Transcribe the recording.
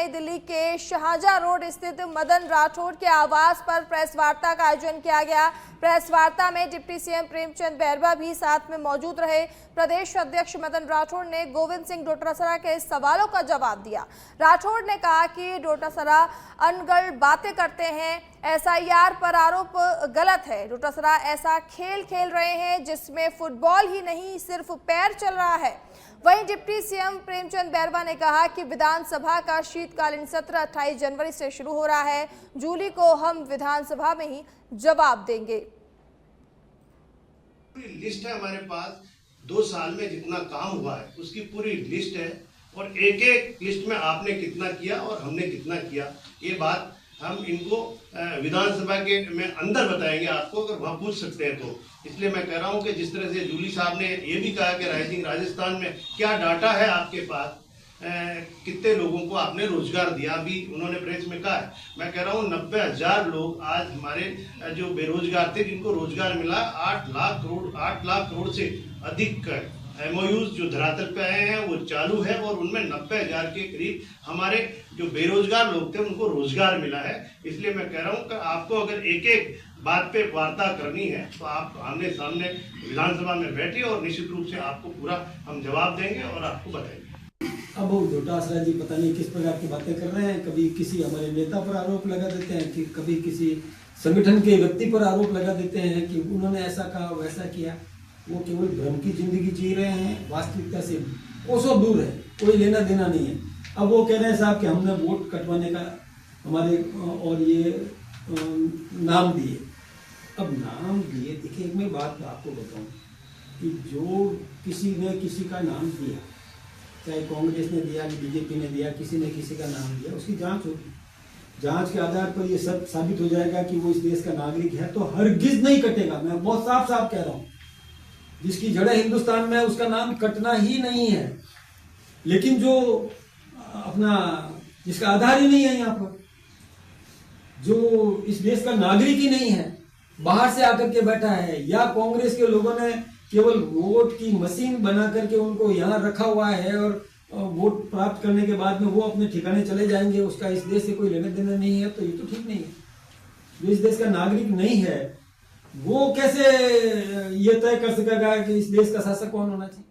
दिल्ली के शाहजहां रोड स्थित मदन राठौड़ के आवास पर प्रेस वार्ता का आयोजन किया गया। प्रेस वार्ता में डिप्टी सीएम प्रेमचंद बैरवा भी साथ में मौजूद रहे। प्रदेश अध्यक्ष मदन राठौड़ ने गोविंद सिंह डोटासरा के सवालों का जवाब दिया। राठौड़ ने कहा कि डोटासरा अनगढ़ बातें करते हैं, एसआईआर पर आरोप गलत है। डोटासरा ऐसा खेल खेल रहे हैं जिसमें फुटबॉल ही नहीं सिर्फ पैर चल रहा है। वहीं डिप्टी सीएम प्रेमचंद बैरवा ने कहा कि विधानसभा का शीतकालीन सत्र 28 जनवरी से शुरू हो रहा है। जूली को हम विधानसभा में ही जवाब देंगे। लिस्ट है हमारे पास, 2 साल में जितना काम हुआ है उसकी पूरी लिस्ट है और एक एक लिस्ट में आपने कितना किया और हमने कितना किया, ये बात हम इनको विधानसभा के में अंदर बताएंगे आपको, अगर वहाँ पूछ सकते हैं तो। इसलिए मैं कह रहा हूँ कि जिस तरह से जूली साहब ने ये भी कहा कि राइजिंग राजस्थान में क्या डाटा है आपके पास, कितने लोगों को आपने रोजगार दिया, अभी उन्होंने प्रेस में कहा है। मैं कह रहा हूँ 90,000 लोग आज हमारे जो बेरोजगार थे जिनको रोजगार मिला, 8 लाख करोड़ से अधिक MOUs जो धरातल पे आए हैं वो चालू है और उनमें 90,000 के करीब हमारे जो बेरोजगार लोग थे उनको रोजगार मिला है। इसलिए मैं कह रहा हूँ कि आपको अगर एक एक बात पे वार्ता करनी है तो आप आमने सामने विधानसभा में बैठिए और निश्चित रूप से आपको पूरा हम जवाब देंगे और आपको बताएंगे। अब वो डोटासरा जी पता नहीं किस प्रकार की बातें कर रहे हैं, कभी किसी हमारे नेता पर आरोप लगा देते हैं कि कभी किसी संगठन के व्यक्ति पर आरोप लगा देते हैं कि उन्होंने ऐसा कहा वैसा किया। वो केवल भ्रम की जिंदगी जी रहे हैं, वास्तविकता से कोसों दूर है, कोई लेना देना नहीं है। अब वो कह रहे हैं साहब कि हमने वोट कटवाने का हमारे और ये नाम दिए। अब नाम दिए, देखिए एक मैं बात आपको बताऊं कि जो किसी ने किसी का नाम दिया, चाहे कांग्रेस ने दिया, बीजेपी ने दिया, किसी ने किसी का नाम दिया, उसकी जांच होगी। जांच के आधार पर ये सब साबित हो जाएगा कि वो इस देश का नागरिक है तो हरगिज नहीं कटेगा। मैं बहुत साफ साफ कह रहा हूँ, जिसकी जड़ें हिंदुस्तान में उसका नाम कटना ही नहीं है। लेकिन जो अपना जिसका आधार ही नहीं है यहाँ पर, जो इस देश का नागरिक ही नहीं है, बाहर से आकर के बैठा है, या कांग्रेस के लोगों ने केवल वोट की मशीन बना करके उनको यहाँ रखा हुआ है और वोट प्राप्त करने के बाद में वो अपने ठिकाने चले जाएंगे, उसका इस देश से कोई लेना देना नहीं है, तो ये तो ठीक नहीं है। जो इस देश का नागरिक नहीं है वो कैसे ये तय कर सकेगा कि इस देश का शासक कौन होना चाहिए।